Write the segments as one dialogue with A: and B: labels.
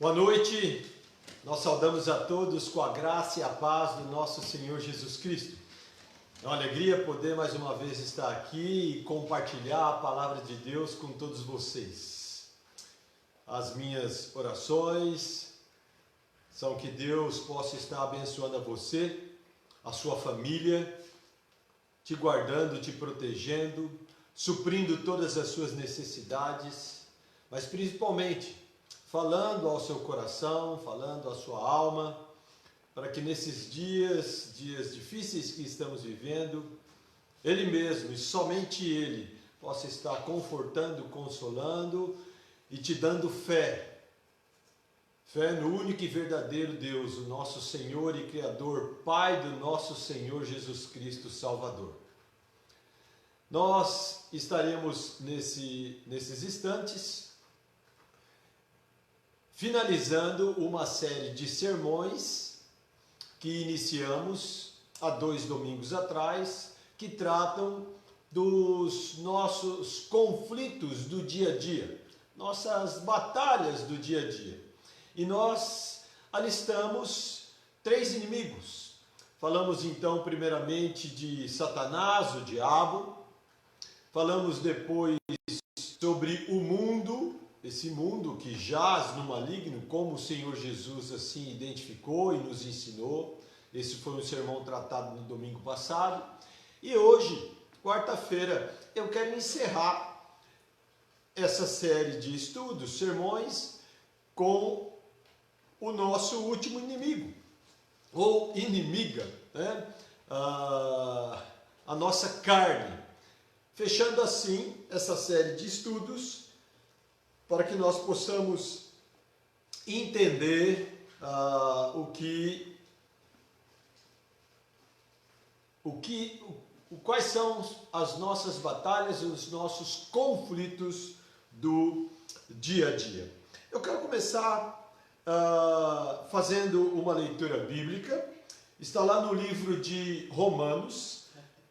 A: Boa noite, nós saudamos a todos com a graça e a paz do nosso Senhor Jesus Cristo. É uma alegria poder mais uma vez estar aqui e compartilhar a palavra de Deus com todos vocês. As minhas orações são que Deus possa estar abençoando a você, a sua família, te guardando, te protegendo, suprindo todas as suas necessidades, mas principalmente falando ao seu coração, falando à sua alma, para que nesses dias difíceis que estamos vivendo, Ele mesmo e somente Ele possa estar confortando, consolando e te dando fé. Fé no único e verdadeiro Deus, o nosso Senhor e Criador, Pai do nosso Senhor Jesus Cristo Salvador. Nós estaremos nesses instantes finalizando uma série de sermões que iniciamos há 2 domingos atrás, que tratam dos nossos conflitos do dia a dia, nossas batalhas do dia a dia. E nós alistamos 3 inimigos. Falamos então primeiramente de Satanás, o diabo. Falamos depois sobre o mundo, esse mundo que jaz no maligno, como o Senhor Jesus assim identificou e nos ensinou. Esse foi um sermão tratado no domingo passado. E hoje, quarta-feira, eu quero encerrar essa série de estudos, sermões, com o nosso último inimigo, ou inimiga, né? A nossa carne. Fechando assim essa série de estudos, para que nós possamos entender quais são as nossas batalhas, os nossos conflitos do dia a dia. Eu quero começar fazendo uma leitura bíblica. Está lá no livro de Romanos,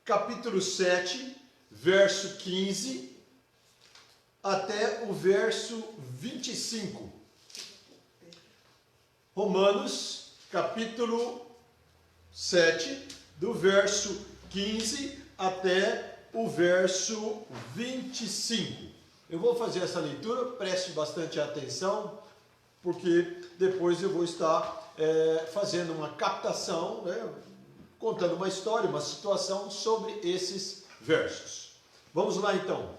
A: capítulo 7, verso 15 até o verso 25. Romanos, capítulo 7, do verso 15 até o verso 25. Eu vou fazer essa leitura, preste bastante atenção, porque depois eu vou estar fazendo uma captação, né, contando uma história, uma situação sobre esses versos. Vamos lá então.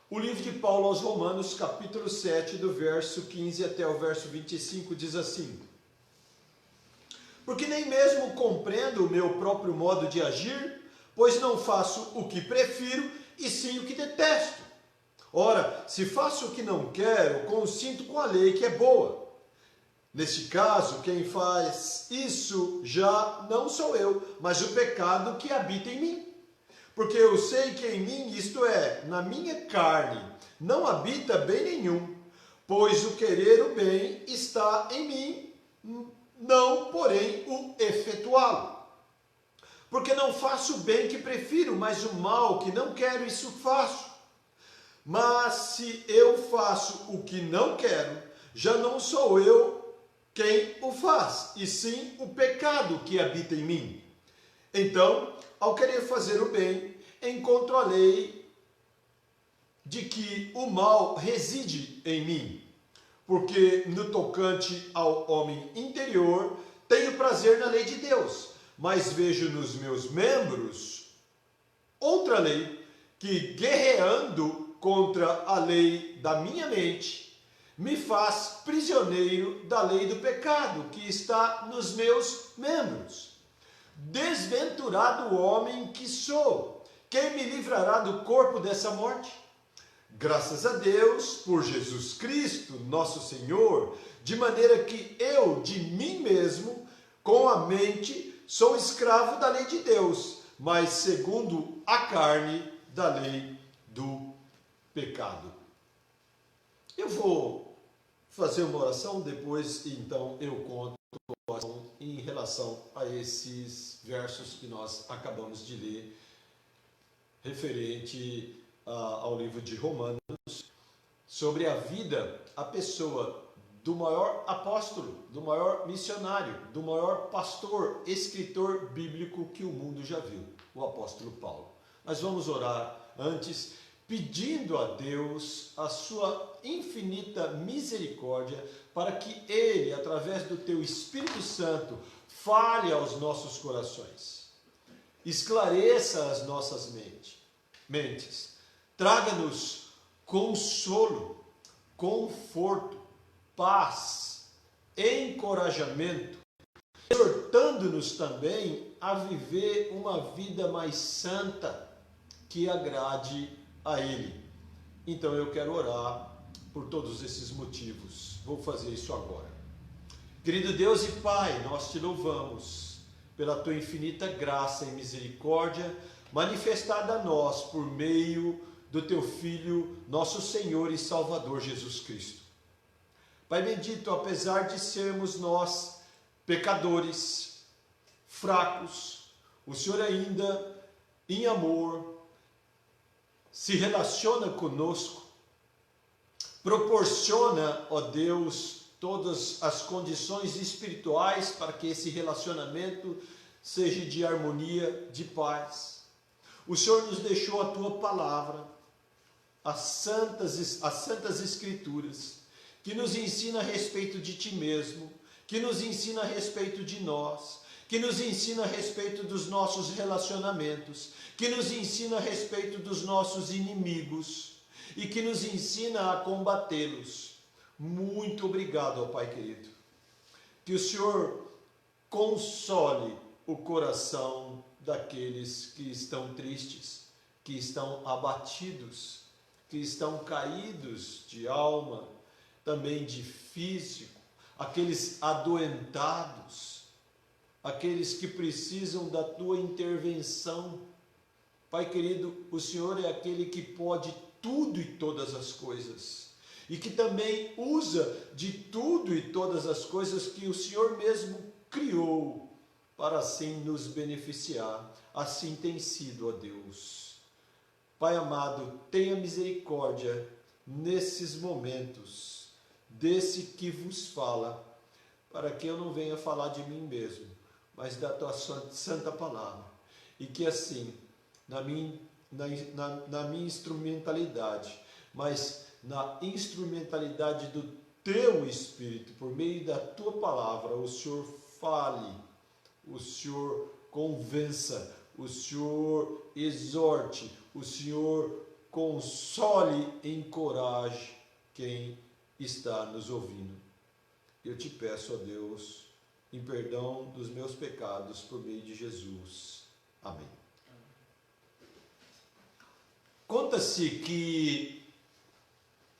A: O livro de Paulo aos Romanos, capítulo 7, do verso 15 até o verso 25, diz assim: Porque nem mesmo compreendo o meu próprio modo de agir, pois não faço o que prefiro, e sim o que detesto. Ora, se faço o que não quero, consinto com a lei que é boa. Neste caso, quem faz isso já não sou eu, mas o pecado que habita em mim. Porque eu sei que em mim, isto é, na minha carne, não habita bem nenhum, pois o querer o bem está em mim, não, porém, o efetuá-lo. Porque não faço o bem que prefiro, mas o mal que não quero, isso faço. Mas se eu faço o que não quero, já não sou eu quem o faz, e sim o pecado que habita em mim. Então, ao querer fazer o bem, encontro a lei de que o mal reside em mim. Porque no tocante ao homem interior, tenho prazer na lei de Deus, mas vejo nos meus membros outra lei que, guerreando contra a lei da minha mente, me faz prisioneiro da lei do pecado que está nos meus membros. Desventurado homem que sou, quem me livrará do corpo dessa morte? Graças a Deus, por Jesus Cristo, nosso Senhor, de maneira que eu, de mim mesmo, com a mente, sou escravo da lei de Deus, mas segundo a carne, da lei do pecado. Eu vou fazer uma oração, depois então eu conto em relação a esses versos que nós acabamos de ler, referente ao livro de Romanos, sobre a vida, a pessoa do maior apóstolo, do maior missionário, do maior pastor, escritor bíblico que o mundo já viu, o apóstolo Paulo. Nós vamos orar antes, pedindo a Deus a sua infinita misericórdia, para que Ele, através do Teu Espírito Santo, fale aos nossos corações, esclareça as nossas mentes, traga-nos consolo, conforto, paz, encorajamento, exortando-nos também a viver uma vida mais santa, que agrade a Ele. Então eu quero orar por todos esses motivos. Vou fazer isso agora. Querido Deus e Pai, nós te louvamos pela tua infinita graça e misericórdia manifestada a nós por meio do teu Filho, nosso Senhor e Salvador Jesus Cristo. Pai bendito, apesar de sermos nós pecadores, fracos, o Senhor ainda, em amor, se relaciona conosco, proporciona, ó Deus, todas as condições espirituais para que esse relacionamento seja de harmonia, de paz. O Senhor nos deixou a tua palavra, as santas escrituras, que nos ensina a respeito de ti mesmo, que nos ensina a respeito de nós, que nos ensina a respeito dos nossos relacionamentos, que nos ensina a respeito dos nossos inimigos e que nos ensina a combatê-los. Muito obrigado, ó Pai querido. Que o Senhor console o coração daqueles que estão tristes, que estão abatidos, que estão caídos de alma, também de físico, aqueles adoentados, aqueles que precisam da tua intervenção. Pai querido, o Senhor é aquele que pode tudo e todas as coisas, e que também usa de tudo e todas as coisas que o Senhor mesmo criou, para assim nos beneficiar. Assim tem sido, ó Deus. Pai amado, tenha misericórdia nesses momentos, desse que vos fala, para que eu não venha falar de mim mesmo, mas da tua santa palavra, e que assim, na minha instrumentalidade, mas na instrumentalidade do teu Espírito, por meio da tua palavra, o Senhor fale, o Senhor convença, o Senhor exorte, o Senhor console, encoraje quem está nos ouvindo. Eu te peço, ó Deus, em perdão dos meus pecados por meio de Jesus. Amém. Conta-se que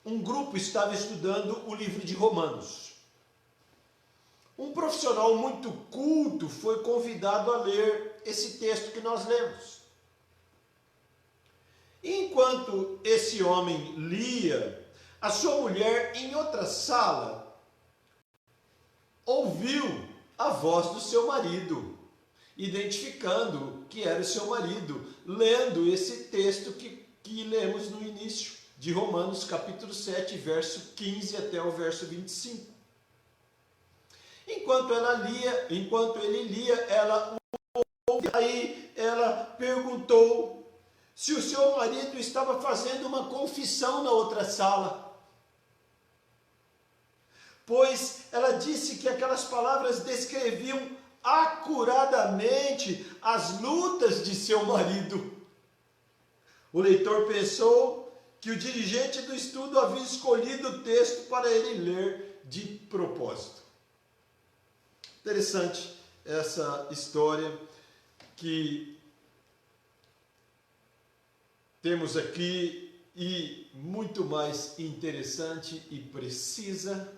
A: um grupo estava estudando o livro de Romanos. Um profissional muito culto foi convidado a ler esse texto que nós lemos. Enquanto esse homem lia, a sua mulher, em outra sala, ouviu a voz do seu marido, identificando que era o seu marido, lendo esse texto que lemos no início de Romanos capítulo 7, verso 15 até o verso 25. Enquanto ele lia, ela ouviu. Aí ela perguntou se o seu marido estava fazendo uma confissão na outra sala, pois ela disse que aquelas palavras descreviam acuradamente as lutas de seu marido. O leitor pensou que o dirigente do estudo havia escolhido o texto para ele ler de propósito. Interessante essa história que temos aqui, e muito mais interessante e precisa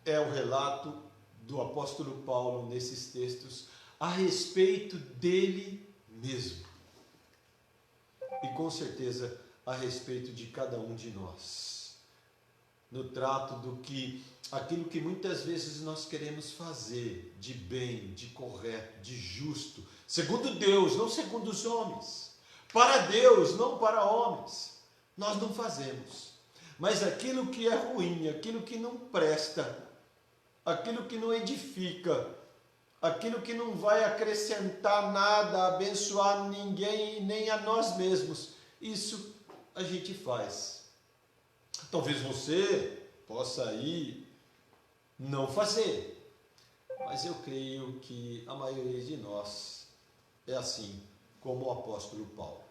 A: é o relato do apóstolo Paulo nesses textos a respeito dele mesmo. E com certeza a respeito de cada um de nós. No trato do que aquilo que muitas vezes nós queremos fazer de bem, de correto, de justo, segundo Deus, não segundo os homens. Para Deus, não para homens. Nós não fazemos. Mas aquilo que é ruim, aquilo que não presta, aquilo que não edifica, aquilo que não vai acrescentar nada, abençoar ninguém, nem a nós mesmos, isso a gente faz. Talvez você possa aí não fazer, mas eu creio que a maioria de nós é assim, como o apóstolo Paulo.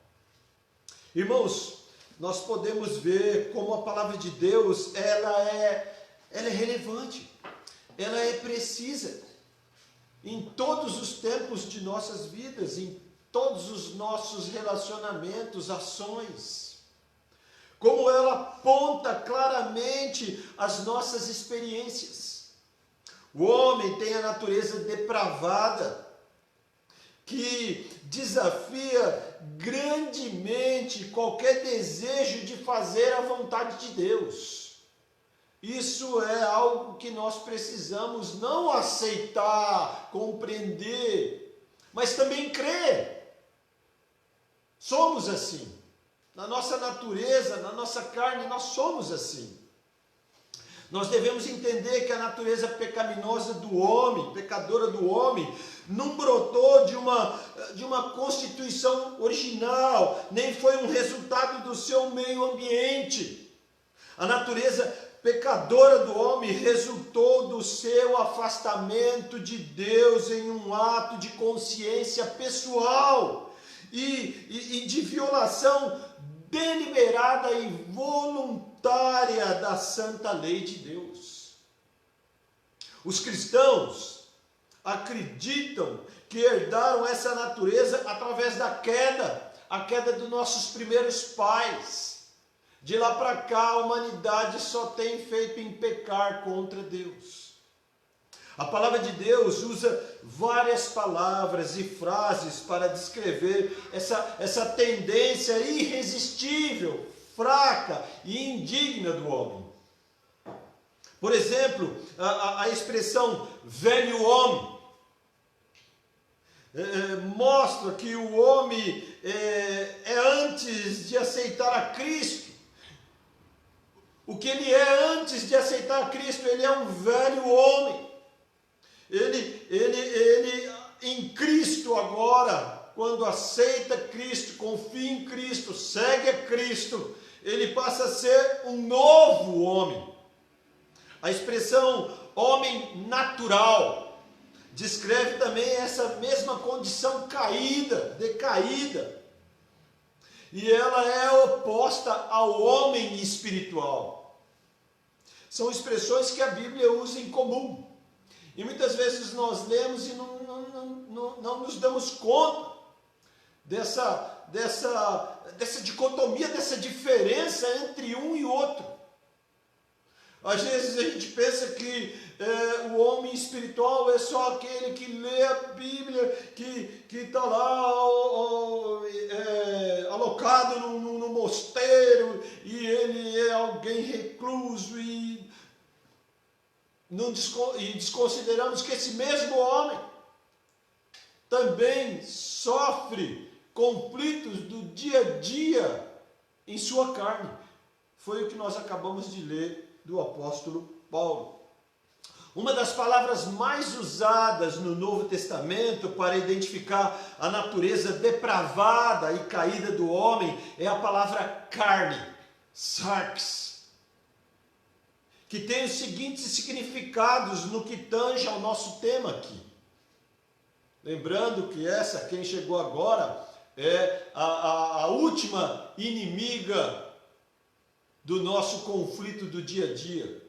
A: Irmãos, nós podemos ver como a palavra de Deus, ela é relevante, ela é precisa, em todos os tempos de nossas vidas, em todos os nossos relacionamentos, ações. Como ela aponta claramente as nossas experiências. O homem tem a natureza depravada, que desafia grandemente qualquer desejo de fazer a vontade de Deus. Isso é algo que nós precisamos não aceitar, compreender, mas também crer. Somos assim. Na nossa natureza, na nossa carne, nós somos assim. Nós devemos entender que a natureza pecaminosa do homem, pecadora do homem, não brotou de uma constituição original, nem foi um resultado do seu meio ambiente. A natureza pecadora do homem resultou do seu afastamento de Deus em um ato de consciência pessoal e de violação deliberada e voluntária da santa lei de Deus. Os cristãos acreditam que herdaram essa natureza através da queda, a queda dos nossos primeiros pais. De lá para cá, a humanidade só tem feito em pecar contra Deus. A palavra de Deus usa várias palavras e frases para descrever essa tendência irresistível, fraca e indigna do homem. Por exemplo, a expressão velho homem mostra que o homem é antes de aceitar a Cristo. O que ele é antes de aceitar Cristo, ele é um velho homem. Ele em Cristo agora, quando aceita Cristo, confia em Cristo, segue a Cristo, ele passa a ser um novo homem. A expressão homem natural descreve também essa mesma condição caída, decaída. E ela é oposta ao homem espiritual. São expressões que a Bíblia usa em comum. E muitas vezes nós lemos e não nos damos conta dessa dicotomia, dessa diferença entre um e outro. Às vezes a gente pensa que o homem espiritual é só aquele que lê a Bíblia, que está lá alocado no mosteiro, e ele é alguém recluso, e desconsideramos que esse mesmo homem também sofre conflitos do dia a dia em sua carne. Foi o que nós acabamos de ler do apóstolo Paulo. Uma das palavras mais usadas no Novo Testamento para identificar a natureza depravada e caída do homem é a palavra carne, sarx, que tem os seguintes significados no que tange ao nosso tema aqui. Lembrando que quem chegou agora, é a última inimiga do nosso conflito do dia a dia.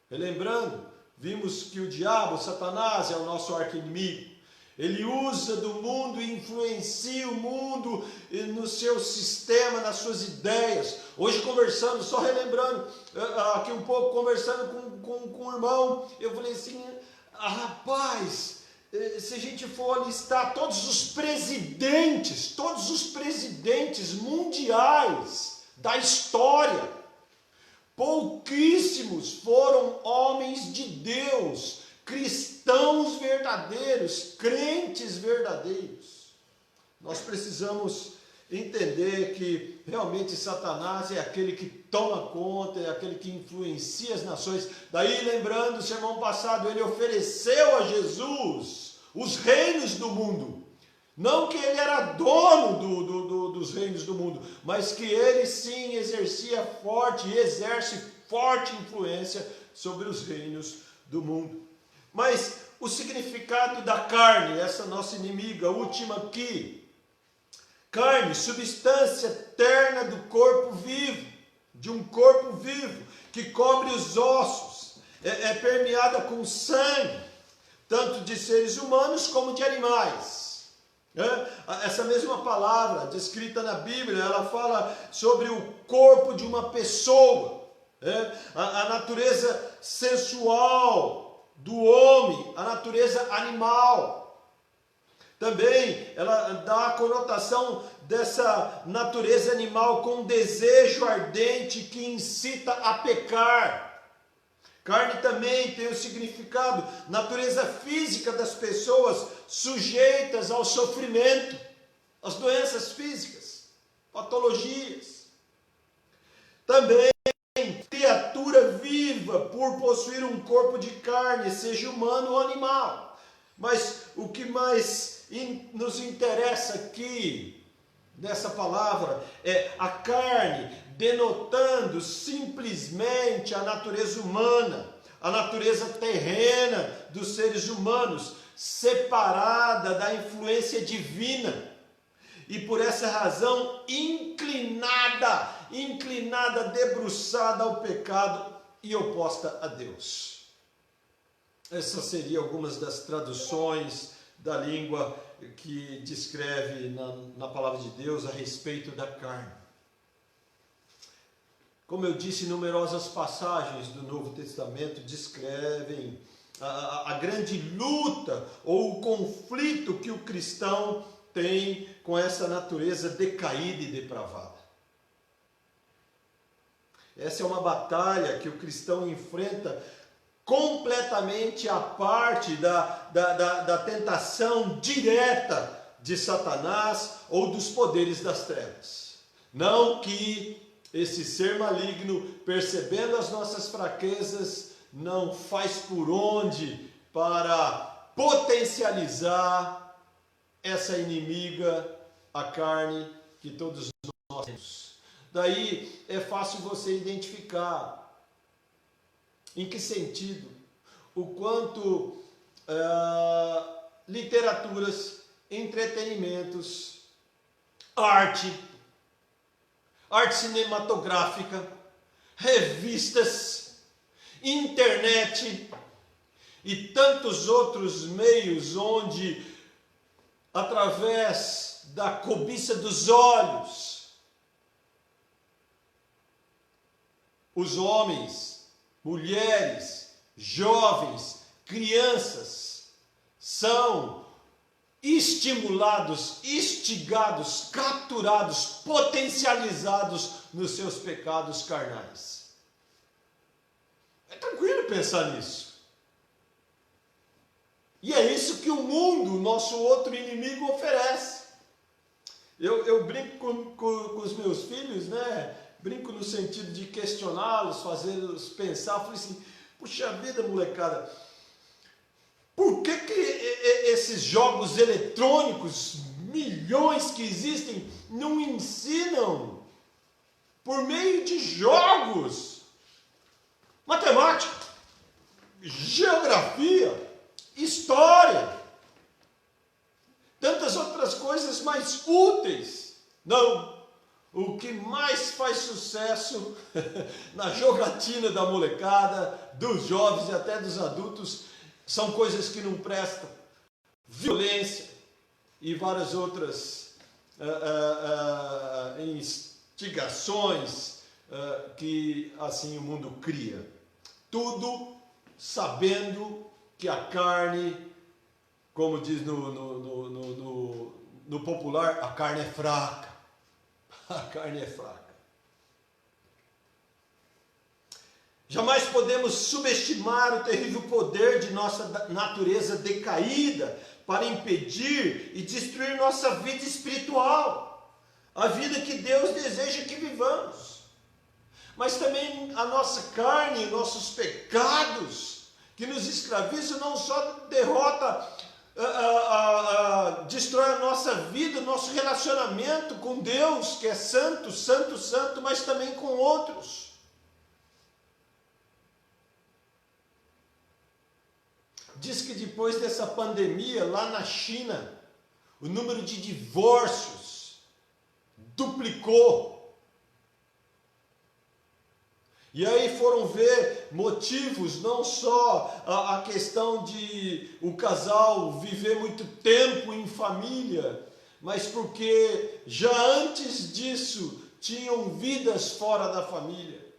A: Relembrando, vimos que o diabo, Satanás, é o nosso arqui-inimigo. Ele usa do mundo e influencia o mundo no seu sistema, nas suas ideias. Hoje conversando, só relembrando, aqui um pouco, conversando com um irmão, eu falei assim, rapaz, se a gente for listar todos os presidentes mundiais da história, pouquíssimos foram homens de Deus, cristãos verdadeiros, crentes verdadeiros. Nós precisamos entender que realmente Satanás é aquele que toma conta, é aquele que influencia as nações. Daí, lembrando o sermão passado, ele ofereceu a Jesus os reinos do mundo. Não que ele era dono dos reinos do mundo, mas que ele sim exercia forte e exerce forte influência sobre os reinos do mundo. Mas o significado da carne, essa nossa inimiga última aqui, carne, substância terna do corpo vivo, de um corpo vivo, que cobre os ossos, é permeada com sangue, tanto de seres humanos como de animais. Essa mesma palavra descrita na Bíblia, ela fala sobre o corpo de uma pessoa, a natureza sensual do homem, a natureza animal. Também ela dá a conotação dessa natureza animal com desejo ardente que incita a pecar. Carne também tem o significado, natureza física das pessoas sujeitas ao sofrimento, às doenças físicas, patologias. Também criatura viva por possuir um corpo de carne, seja humano ou animal. Mas o que mais nos interessa aqui, nessa palavra, é a carne, denotando simplesmente a natureza humana, a natureza terrena dos seres humanos, separada da influência divina. E por essa razão, inclinada, debruçada ao pecado e oposta a Deus. Essas seriam algumas das traduções da língua que descreve na palavra de Deus a respeito da carne. Como eu disse, numerosas passagens do Novo Testamento descrevem a grande luta ou o conflito que o cristão tem com essa natureza decaída e depravada. Essa é uma batalha que o cristão enfrenta completamente à parte da tentação direta de Satanás ou dos poderes das trevas. Não que esse ser maligno, percebendo as nossas fraquezas, não faz por onde para potencializar essa inimiga, a carne, que todos nós temos. Daí é fácil você identificar em que sentido, o quanto literaturas, entretenimentos, arte cinematográfica, revistas, internet e tantos outros meios onde, através da cobiça dos olhos, os homens, mulheres, jovens, crianças são estimulados, instigados, capturados, potencializados nos seus pecados carnais. É tranquilo pensar nisso. E é isso que o mundo, nosso outro inimigo, oferece. Eu brinco com os meus filhos, né? Brinco no sentido de questioná-los, fazê-los pensar. Falei assim, puxa vida, molecada, por que esses jogos eletrônicos, milhões que existem, não ensinam por meio de jogos matemática, geografia, história, tantas outras coisas mais úteis? Não. O que mais faz sucesso na jogatina da molecada, dos jovens e até dos adultos, são coisas que não prestam. Violência e várias outras instigações que assim o mundo cria. Tudo sabendo que a carne, como diz no popular, a carne é fraca. A carne é fraca. Jamais podemos subestimar o terrível poder de nossa natureza decaída para impedir e destruir nossa vida espiritual. a vida que Deus deseja que vivamos. Mas também a nossa carne, nossos pecados, que nos escravizam, não só derrota, destrói a nossa vida, nosso relacionamento com Deus, que é santo, santo, santo, mas também com outros. Diz que depois dessa pandemia, lá na China, o número de divórcios duplicou. E aí foram ver motivos, não só a questão de o casal viver muito tempo em família, mas porque já antes disso tinham vidas fora da família.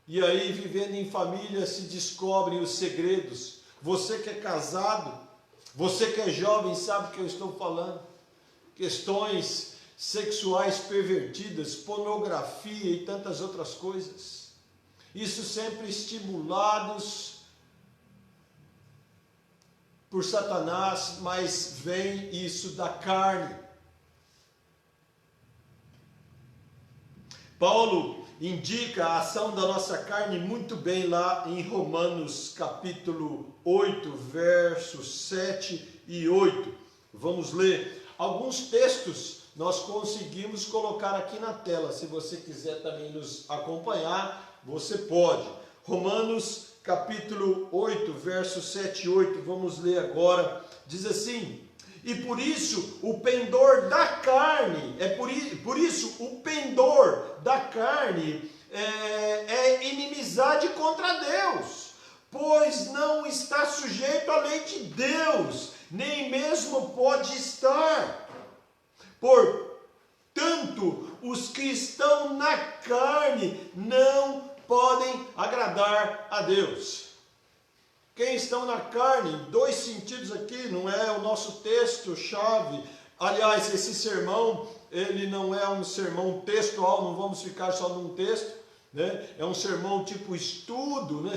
A: E aí, vivendo em família, se descobrem os segredos. Você que é casado, você que é jovem, sabe o que eu estou falando. Questões sexuais pervertidas, pornografia e tantas outras coisas. Isso sempre estimulados por Satanás, mas vem isso da carne. Paulo indica a ação da nossa carne muito bem lá em Romanos capítulo 8, versos 7 e 8. Vamos ler alguns textos, nós conseguimos colocar aqui na tela. Se você quiser também nos acompanhar, você pode. Romanos capítulo 8, versos 7 e 8, vamos ler agora. Diz assim: e por isso o pendor da carne, por isso o pendor da carne é inimizade contra Deus, pois não está sujeito à lei de Deus, nem mesmo pode estar. Portanto, os que estão na carne não podem agradar a Deus. Quem estão na carne, dois sentidos aqui, não é o nosso texto-chave. Aliás, esse sermão, ele não é um sermão textual, não vamos ficar só num texto, né? É um sermão tipo estudo, né?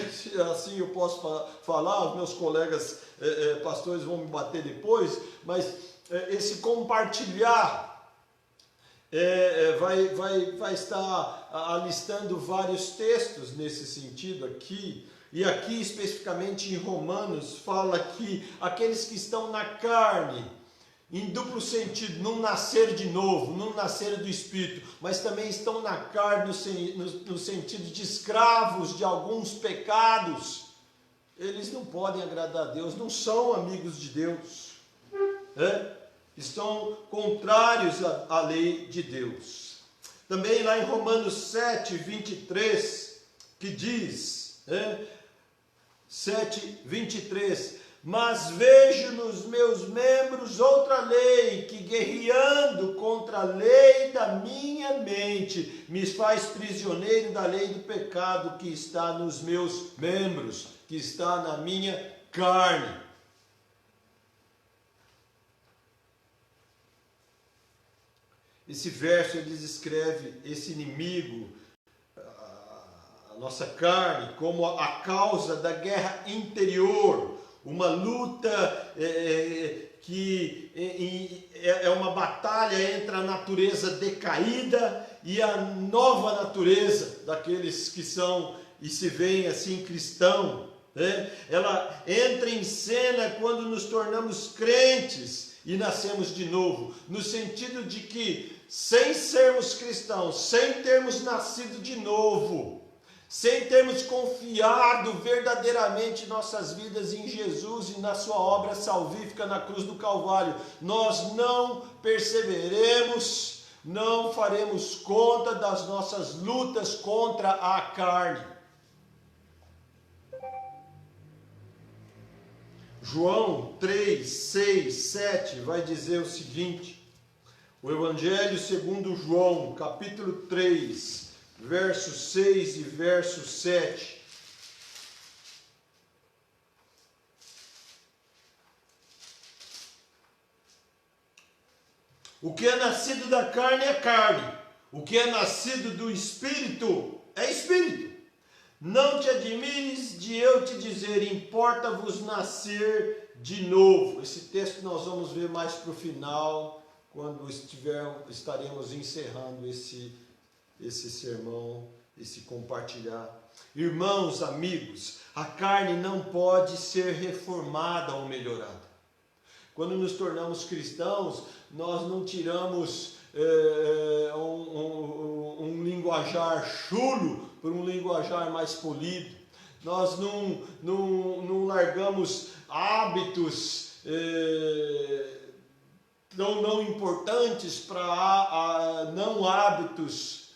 A: Assim eu posso falar, os meus colegas pastores vão me bater depois, mas esse compartilhar vai estar alistando vários textos nesse sentido aqui. E aqui especificamente em Romanos fala que aqueles que estão na carne, em duplo sentido, não nascer de novo, não nascer do Espírito, mas também estão na carne no sentido de escravos de alguns pecados, eles não podem agradar a Deus, não são amigos de Deus, estão contrários à lei de Deus. Também lá em Romanos 7, 23, que diz, 7, 23, mas vejo nos meus membros outra lei, que guerreando contra a lei da minha mente, me faz prisioneiro da lei do pecado que está nos meus membros, que está na minha carne. Esse verso ele descreve esse inimigo, a nossa carne, como a causa da guerra interior, uma luta que é uma batalha entre a natureza decaída e a nova natureza daqueles que são e se veem assim cristãos. Ela entra em cena quando nos tornamos crentes e nascemos de novo, no sentido de que, sem sermos cristãos, sem termos nascido de novo, sem termos confiado verdadeiramente nossas vidas em Jesus e na sua obra salvífica na cruz do Calvário, nós não perseveremos, não faremos conta das nossas lutas contra a carne. João 3, 6, 7 vai dizer o seguinte, o Evangelho segundo João, capítulo 3, verso 6 e verso 7. O que é nascido da carne é carne, o que é nascido do Espírito é Espírito. Não te admires de eu te dizer, importa-vos nascer de novo. Esse texto nós vamos ver mais para o final quando estaremos encerrando esse sermão, esse compartilhar. Irmãos, amigos, a carne não pode ser reformada ou melhorada. Quando nos tornamos cristãos, nós não tiramos um linguajar chulo por um linguajar mais polido. Nós não largamos hábitos não importantes para não hábitos.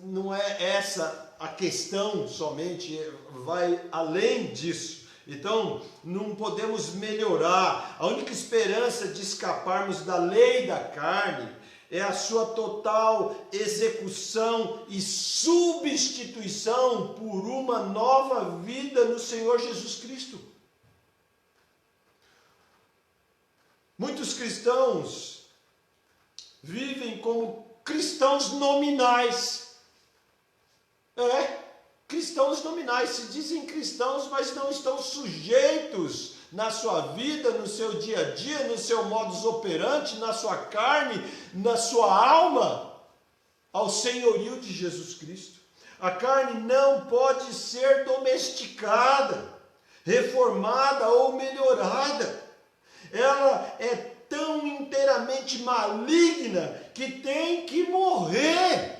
A: Não é essa a questão somente, vai além disso. Então, não podemos melhorar. A única esperança de escaparmos da lei da carne é a sua total execução e substituição por uma nova vida no Senhor Jesus Cristo. Muitos cristãos vivem como cristãos nominais. Cristãos nominais, se dizem cristãos, mas não estão sujeitos na sua vida, no seu dia a dia, no seu modus operandi, na sua carne, na sua alma, ao senhorio de Jesus Cristo. A carne não pode ser domesticada, reformada ou melhorada. Ela é tão inteiramente maligna que tem que morrer.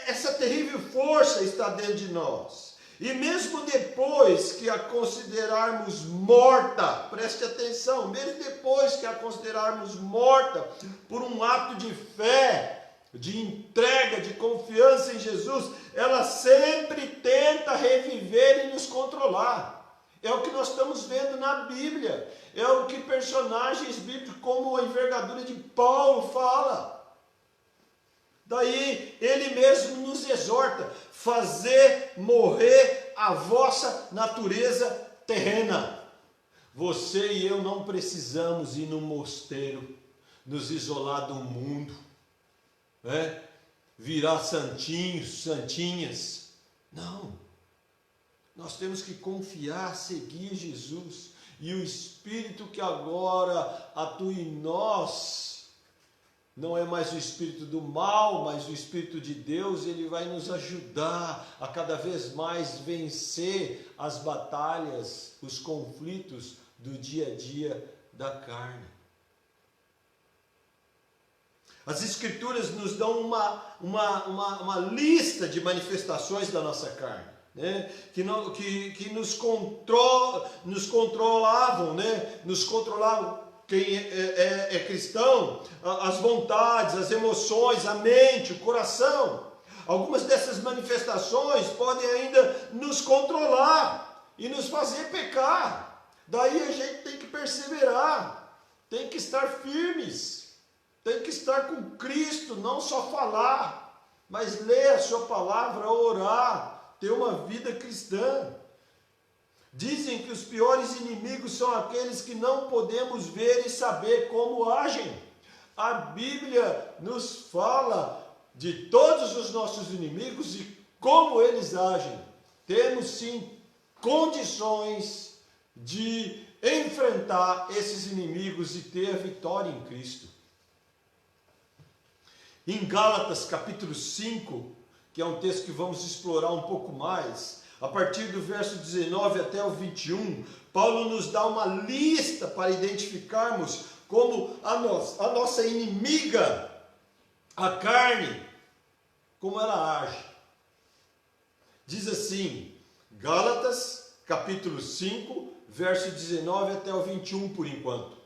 A: Essa terrível força está dentro de nós. E mesmo depois que a considerarmos morta, preste atenção, mesmo depois que a considerarmos morta por um ato de fé, de entrega, de confiança em Jesus, ela sempre tenta reviver e nos controlar. É o que nós estamos vendo na Bíblia. É o que personagens bíblicos como a envergadura de Paulo fala. Daí ele mesmo nos exorta: fazer morrer a vossa natureza terrena. Você e eu não precisamos ir no mosteiro, nos isolar do mundo, virar santinhos, santinhas. Não. Nós temos que confiar, seguir Jesus. E o Espírito que agora atua em nós não é mais o espírito do mal, mas o Espírito de Deus. Ele vai nos ajudar a cada vez mais vencer as batalhas, os conflitos do dia a dia da carne. As Escrituras nos dão uma lista de manifestações da nossa carne, que nos controlavam, nos controlavam. Quem é cristão, as vontades, as emoções, a mente, o coração. Algumas dessas manifestações podem ainda nos controlar e nos fazer pecar. Daí a gente tem que perseverar, tem que estar firmes, tem que estar com Cristo, não só falar, mas ler a sua palavra, orar, ter uma vida cristã. Dizem que os piores inimigos são aqueles que não podemos ver e saber como agem. A Bíblia nos fala de todos os nossos inimigos e como eles agem. Temos sim condições de enfrentar esses inimigos e ter a vitória em Cristo. Em Gálatas capítulo 5, que é um texto que vamos explorar um pouco mais, a partir do verso 19 até o 21, Paulo nos dá uma lista para identificarmos como a nossa inimiga, a carne, como ela age. Diz assim, Gálatas, capítulo 5, verso 19 até o 21 por enquanto.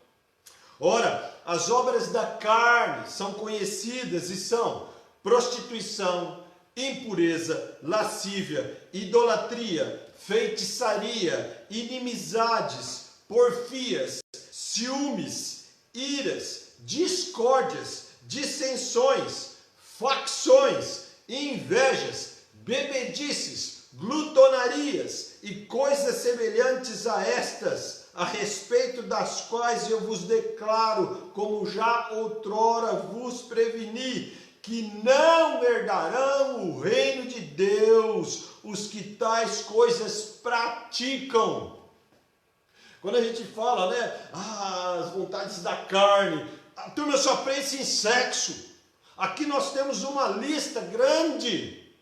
A: Ora, as obras da carne são conhecidas e são prostituição, impureza, lascívia, idolatria, feitiçaria, inimizades, porfias, ciúmes, iras, discórdias, dissensões, facções, invejas, bebedices, glutonarias e coisas semelhantes a estas, a respeito das quais eu vos declaro, como já outrora vos preveni, que não herdarão o reino de Deus os que tais coisas praticam. Quando a gente fala, né, as vontades da carne, a turma só pensa em sexo. Aqui nós temos uma lista grande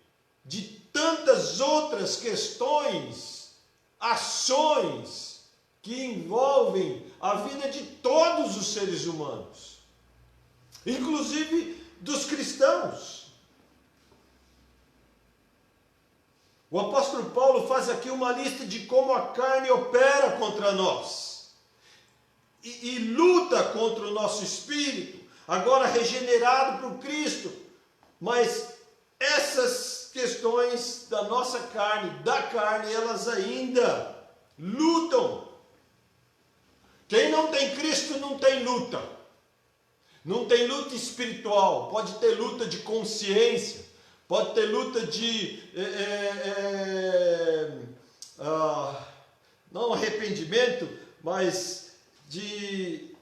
A: de tantas outras questões, ações que envolvem a vida de todos os seres humanos, inclusive dos cristãos. O apóstolo Paulo faz aqui uma lista de como a carne opera contra nós e luta contra o nosso espírito, agora regenerado por Cristo. Mas essas questões da nossa carne, elas ainda lutam. Quem não tem Cristo não tem luta. Não tem luta espiritual. Pode ter luta de consciência, pode ter luta de não arrependimento, mas de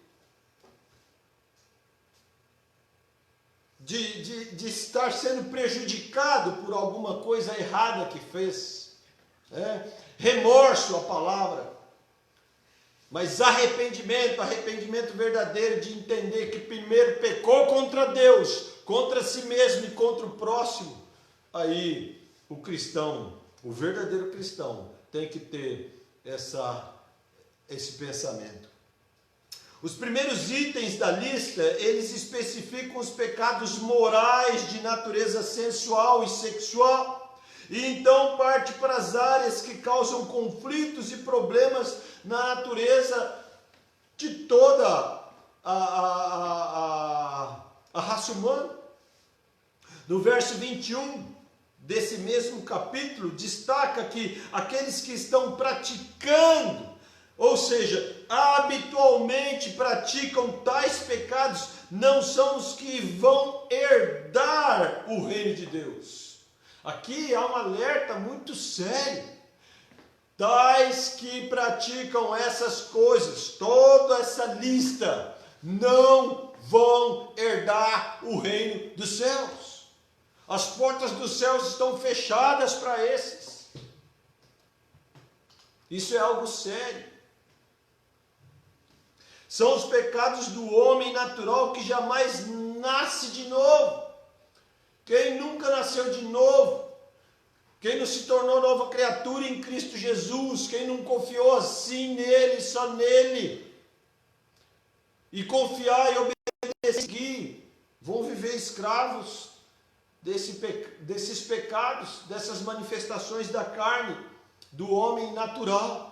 A: estar sendo prejudicado por alguma coisa errada que fez. Remorso, a palavra. Mas arrependimento verdadeiro, de entender que primeiro pecou contra Deus, contra si mesmo e contra o próximo. Aí o cristão, o verdadeiro cristão, tem que ter esse pensamento. Os primeiros itens da lista, eles especificam os pecados morais de natureza sensual e sexual. E então parte para as áreas que causam conflitos e problemas na natureza de toda a raça humana. No verso 21 desse mesmo capítulo, destaca que aqueles que estão praticando, ou seja, habitualmente praticam tais pecados, não são os que vão herdar o reino de Deus. Aqui há um alerta muito sério. Tais que praticam essas coisas, toda essa lista, não vão herdar o reino dos céus. As portas dos céus estão fechadas para esses. Isso é algo sério. São os pecados do homem natural que jamais nasce de novo. Quem nunca nasceu de novo, quem não se tornou nova criatura em Cristo Jesus, quem não confiou assim nele, só nele, e confiar e obedecer, vão viver escravos desses pecados, dessas manifestações da carne, do homem natural.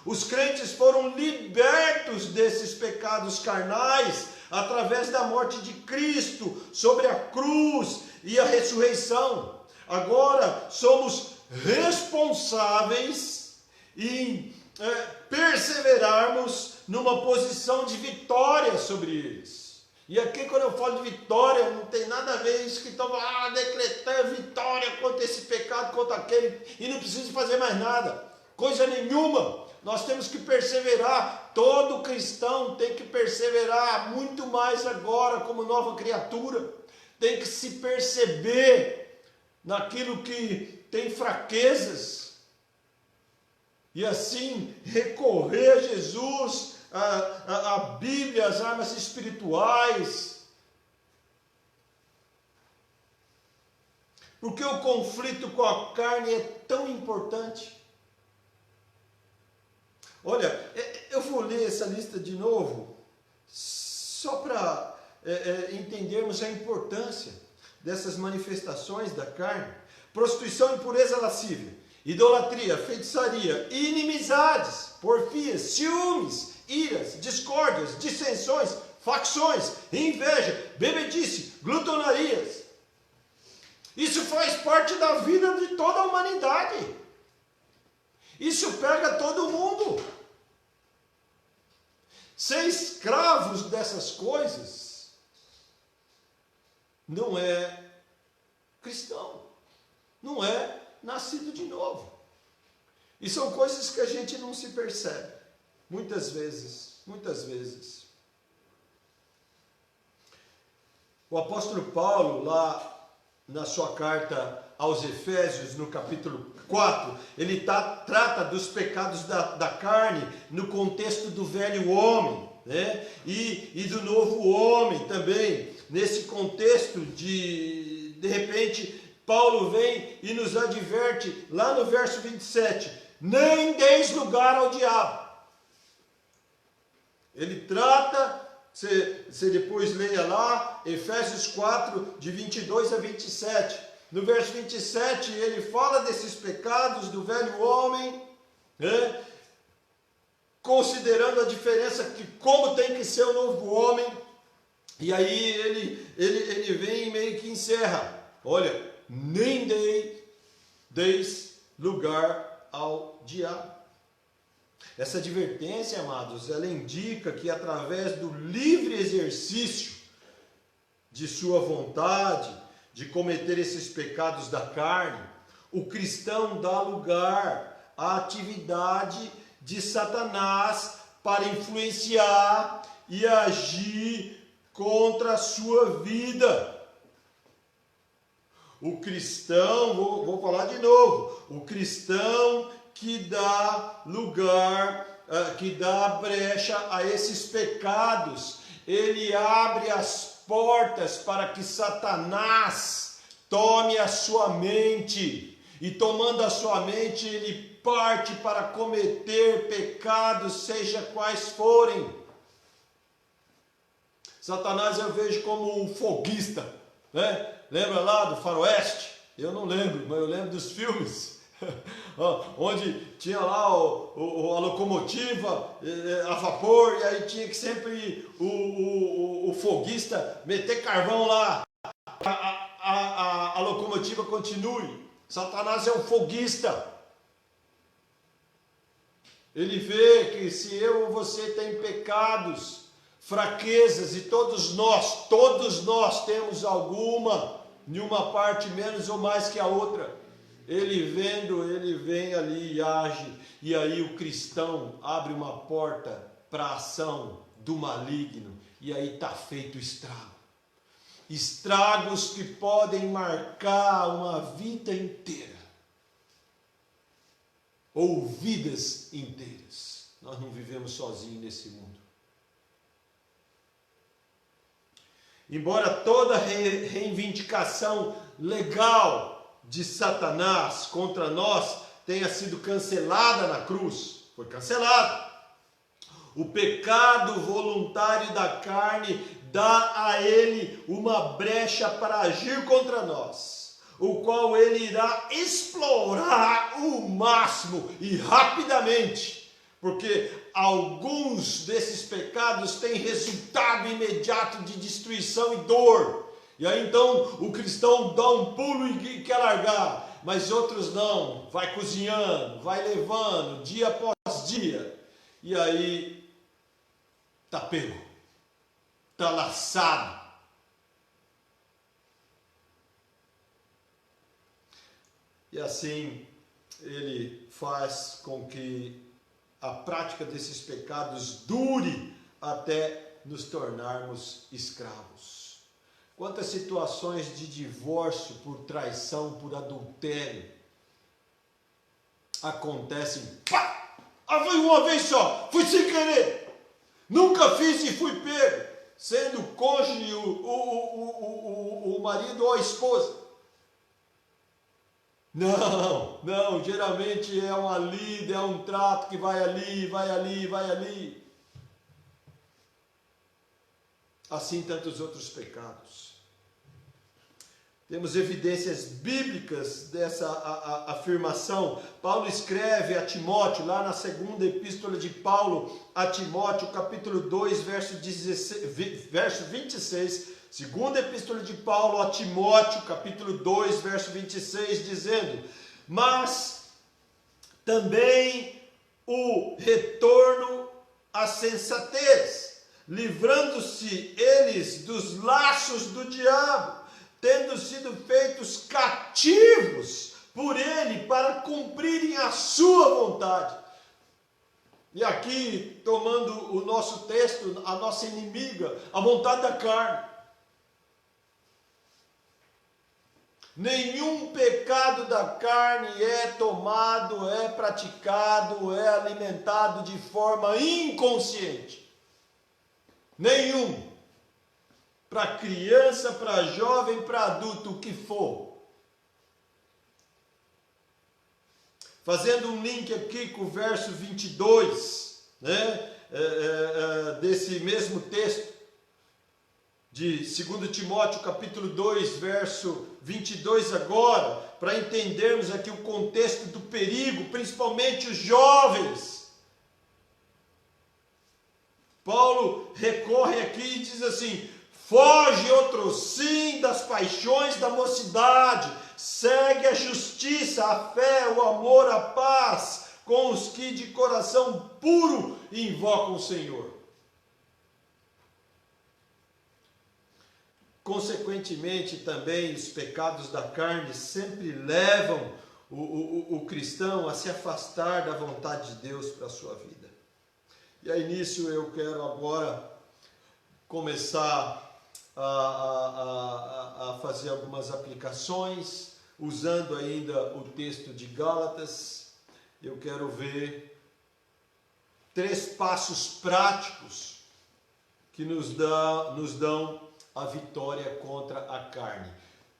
A: Os crentes foram libertos desses pecados carnais através da morte de Cristo sobre a cruz e a ressurreição. Agora somos responsáveis em perseverarmos numa posição de vitória sobre eles. E aqui, quando eu falo de vitória, não tem nada a ver isso que estão decretando vitória contra esse pecado, contra aquele, e não precisa fazer mais nada, coisa nenhuma. Nós temos que perseverar. Todo cristão tem que perseverar muito mais agora como nova criatura. Tem que se perceber naquilo que tem fraquezas e assim recorrer a Jesus, a Bíblia, as armas espirituais. Porque o conflito com a carne é tão importante. Olha, eu vou ler essa lista de novo, só para entendermos a importância dessas manifestações da carne. Prostituição, impureza lascívia, idolatria, feitiçaria, inimizades, porfias, ciúmes, iras, discórdias, dissensões, facções, inveja, bebedice, glutonarias. Isso faz parte da vida de toda a humanidade. Isso pega todo mundo. Ser escravos dessas coisas não é cristão, não é nascido de novo. E são coisas que a gente não se percebe, muitas vezes. O apóstolo Paulo, lá na sua carta aos Efésios, no capítulo 4, ele trata dos pecados da carne no contexto do velho homem, né? E do novo homem também, nesse contexto de repente, Paulo vem e nos adverte lá no verso 27, nem deis lugar ao diabo. Ele trata, você depois leia lá, Efésios 4, de 22 a 27. No verso 27, ele fala desses pecados do velho homem, né? Considerando a diferença que como tem que ser o novo homem. E aí ele vem e meio que encerra. Olha, nem deis lugar ao diabo. Essa advertência, amados, ela indica que através do livre exercício de sua vontade, de cometer esses pecados da carne, o cristão dá lugar à atividade de Satanás para influenciar e agir contra a sua vida. O cristão, vou falar de novo, o cristão que dá lugar, que dá brecha a esses pecados, ele abre as portas para que Satanás tome a sua mente, e tomando a sua mente, ele parte para cometer pecados, seja quais forem. Satanás eu vejo como um foguista, né? Lembra lá do Faroeste? Eu não lembro, mas eu lembro dos filmes. Onde tinha lá a locomotiva a vapor, e aí tinha que sempre o foguista meter carvão lá, a locomotiva continue. Satanás é um foguista. Ele vê que se eu ou você tem pecados, fraquezas, e todos nós temos alguma, de uma parte menos ou mais que a outra. Ele vendo, ele vem ali e age, e aí o cristão abre uma porta para a ação do maligno, e aí está feito o estrago. Estragos que podem marcar uma vida inteira, ou vidas inteiras. Nós não vivemos sozinhos nesse mundo. Embora toda reivindicação legal de Satanás contra nós tenha sido cancelada na cruz, foi cancelado. O pecado voluntário da carne dá a ele uma brecha para agir contra nós, o qual ele irá explorar o máximo e rapidamente, porque alguns desses pecados têm resultado imediato de destruição e dor. E aí então o cristão dá um pulo e quer largar, mas outros não, vai cozinhando, vai levando dia após dia, e aí está pego, está laçado. E assim ele faz com que a prática desses pecados dure até nos tornarmos escravos. Quantas situações de divórcio por traição, por adultério acontecem? Pá! Foi uma vez só, fui sem querer, nunca fiz e fui pego, sendo o cônjuge o marido ou a esposa. Não, geralmente é uma lida, é um trato que vai ali, vai ali, vai ali. Assim tantos outros pecados. Temos evidências bíblicas dessa afirmação. Paulo escreve a Timóteo, lá na segunda epístola de Paulo a Timóteo, capítulo 2, verso 26, segunda epístola de Paulo a Timóteo, capítulo 2, verso 26, dizendo: mas também o retorno à sensatez, livrando-se eles dos laços do diabo, tendo sido feitos cativos por ele para cumprirem a sua vontade. E aqui, tomando o nosso texto, a nossa inimiga, a vontade da carne. Nenhum pecado da carne é tomado, é praticado, é alimentado de forma inconsciente. Nenhum. Para criança, para jovem, para adulto, o que for. Fazendo um link aqui com o verso 22, né, desse mesmo texto, de 2 Timóteo capítulo 2, verso 22 agora, para entendermos aqui o contexto do perigo, principalmente os jovens. Paulo recorre aqui e diz assim: foge, outro sim, das paixões da mocidade, segue a justiça, a fé, o amor, a paz, com os que de coração puro invocam o Senhor. Consequentemente, também os pecados da carne sempre levam o cristão a se afastar da vontade de Deus para a sua vida. E aí nisso eu quero agora começar a fazer algumas aplicações, usando ainda o texto de Gálatas. Eu quero ver 3 passos práticos que nos dão a vitória contra a carne.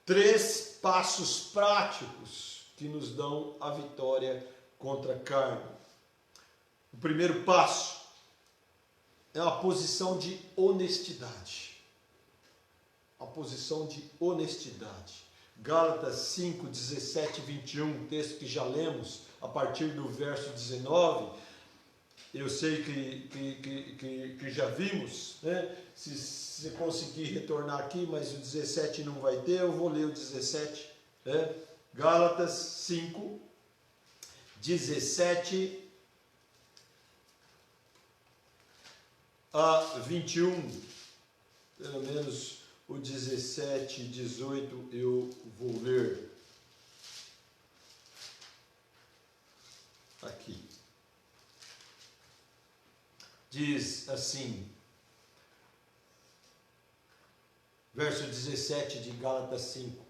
A: 3 passos práticos que nos dão a vitória contra a carne. O primeiro passo é a posição de honestidade. A posição de honestidade. Gálatas 5, 17 e 21, texto que já lemos a partir do verso 19. Eu sei que já vimos, né? Se conseguir retornar aqui, mas o 17 não vai ter, eu vou ler o 17. Né? Gálatas 5, 17 a 21, pelo menos o 17 e 18 eu vou ler aqui. Diz assim, verso 17 de Gálatas 5: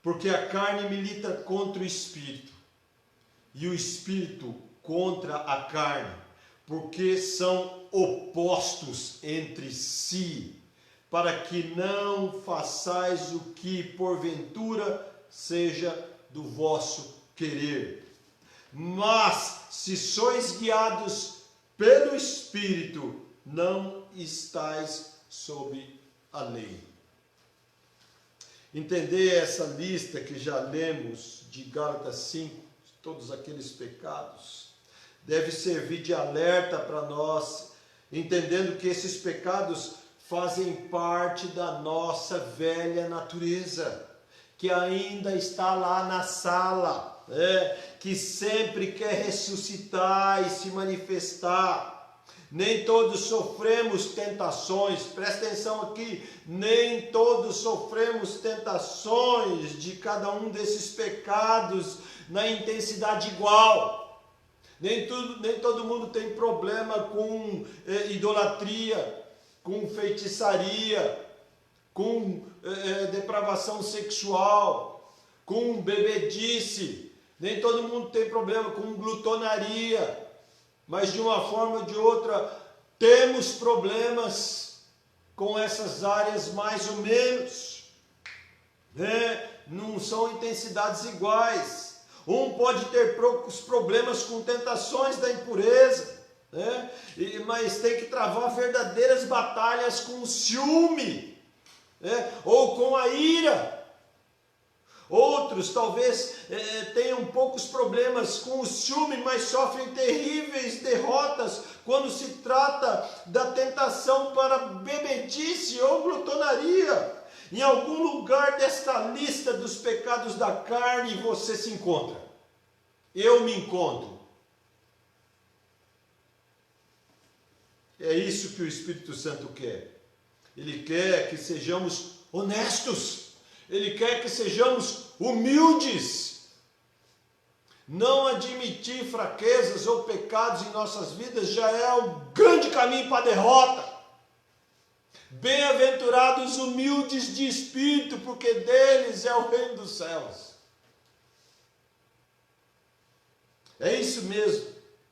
A: porque a carne milita contra o espírito, e o espírito contra a carne, porque são opostos entre si, para que não façais o que porventura seja do vosso querer. Mas se sois guiados pelo Espírito, não estais sob a lei. Entender essa lista que já lemos de Gálatas 5, todos aqueles pecados, deve servir de alerta para nós, entendendo que esses pecados fazem parte da nossa velha natureza, que ainda está lá na sala, que sempre quer ressuscitar e se manifestar. Nem todos sofremos tentações, presta atenção aqui, nem todos sofremos tentações de cada um desses pecados na intensidade igual. Nem todo mundo tem problema com idolatria, com feitiçaria, com depravação sexual, com bebedice. Nem todo mundo tem problema com glutonaria, mas de uma forma ou de outra temos problemas com essas áreas mais ou menos, né? Não são intensidades iguais. Um pode ter poucos problemas com tentações da impureza, né? Mas tem que travar verdadeiras batalhas com o ciúme, né? Ou com a ira. Outros talvez tenham poucos problemas com o ciúme, mas sofrem terríveis derrotas quando se trata da tentação para bebedice ou glutonaria. Em algum lugar desta lista dos pecados da carne você se encontra. Eu me encontro. É isso que o Espírito Santo quer. Ele quer que sejamos honestos. Ele quer que sejamos humildes. Não admitir fraquezas ou pecados em nossas vidas já é o grande caminho para a derrota. Bem-aventurados humildes de espírito, porque deles é o reino dos céus. É isso mesmo,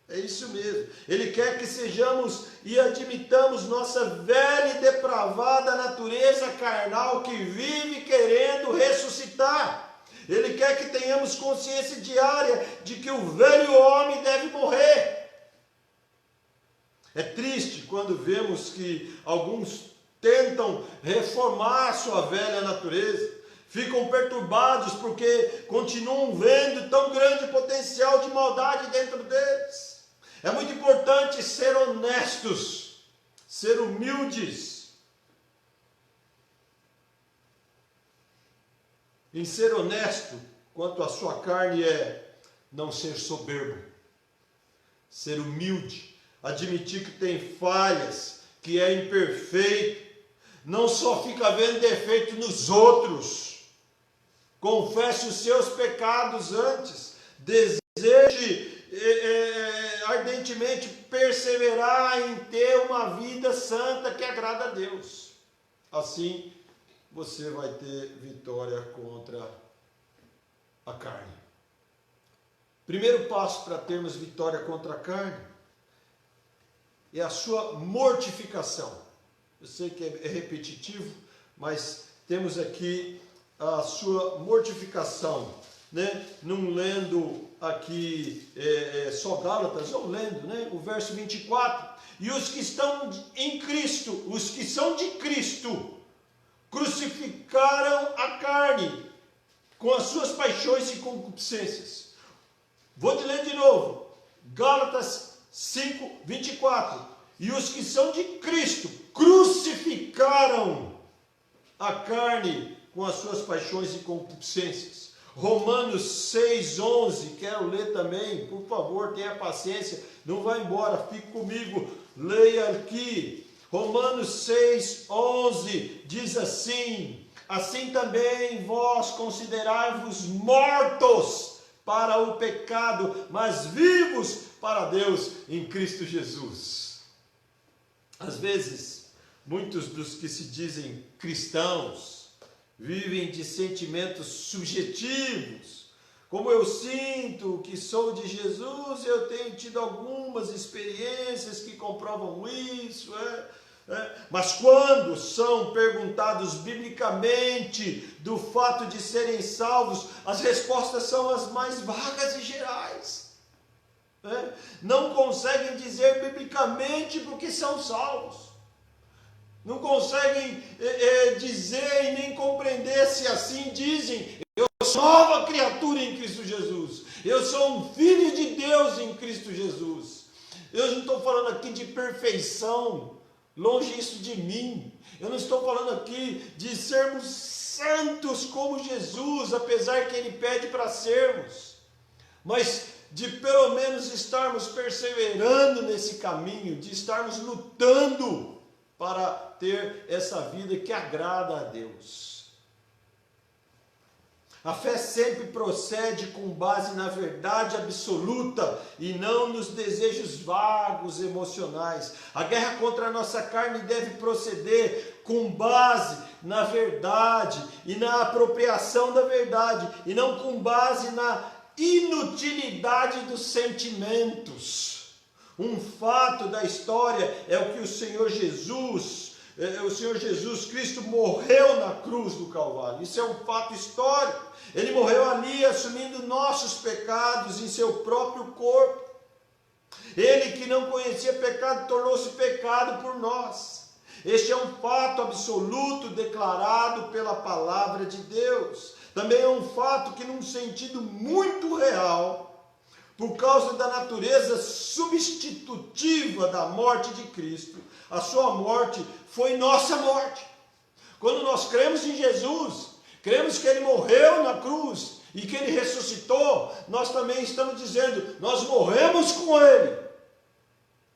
A: é isso mesmo. Ele quer que sejamos e admitamos nossa velha e depravada natureza carnal que vive querendo ressuscitar. Ele quer que tenhamos consciência diária de que o velho homem deve morrer. É triste quando vemos que alguns tentam reformar sua velha natureza. Ficam perturbados porque continuam vendo tão grande potencial de maldade dentro deles. É muito importante ser honestos, ser humildes. Em ser honesto quanto à sua carne é não ser soberbo, ser humilde, admitir que tem falhas, que é imperfeito, não só fica vendo defeito nos outros. Confesse os seus pecados antes, deseje ardentemente perseverar em ter uma vida santa que agrada a Deus. Assim, você vai ter vitória contra a carne. Primeiro passo para termos vitória contra a carne é a sua mortificação. Eu sei que é repetitivo, mas temos aqui a sua mortificação, né? Não lendo aqui só Gálatas, ou lendo, né? O verso 24, e os que estão em Cristo, os que são de Cristo, crucificaram a carne com as suas paixões e concupiscências. Vou te ler de novo, Gálatas 5, 24, e os que são de Cristo, crucificaram a carne com as suas paixões e concupiscências. Romanos 6, 11, quero ler também, por favor, tenha paciência, não vá embora, fique comigo, leia aqui. Romanos 6, 11, diz assim, assim também vós considerai-vos mortos para o pecado, mas vivos para Deus em Cristo Jesus. Às vezes, muitos dos que se dizem cristãos vivem de sentimentos subjetivos. Como eu sinto que sou de Jesus, eu tenho tido algumas experiências que comprovam isso. Mas quando são perguntados biblicamente do fato de serem salvos, as respostas são as mais vagas e gerais. Não conseguem dizer biblicamente porque são salvos. Não conseguem dizer e nem compreender se assim dizem. Eu sou nova criatura em Cristo Jesus. Eu sou um filho de Deus em Cristo Jesus. Eu não estou falando aqui de perfeição. Longe isso de mim. Eu não estou falando aqui de sermos santos como Jesus, apesar que Ele pede para sermos. Mas de pelo menos estarmos perseverando nesse caminho, de estarmos lutando para ter essa vida que agrada a Deus. A fé sempre procede com base na verdade absoluta e não nos desejos vagos emocionais. A guerra contra a nossa carne deve proceder com base na verdade e na apropriação da verdade, e não com base na inutilidade dos sentimentos. Um fato da história é o que o Senhor Jesus Cristo morreu na cruz do Calvário. Isso é um fato histórico. Ele morreu ali assumindo nossos pecados em seu próprio corpo. Ele que não conhecia pecado tornou-se pecado por nós. Este é um fato absoluto declarado pela palavra de Deus. Também é um fato que, num sentido muito real, por causa da natureza substitutiva da morte de Cristo, a sua morte foi nossa morte. Quando nós cremos em Jesus, cremos que Ele morreu na cruz e que Ele ressuscitou, nós também estamos dizendo, nós morremos com Ele,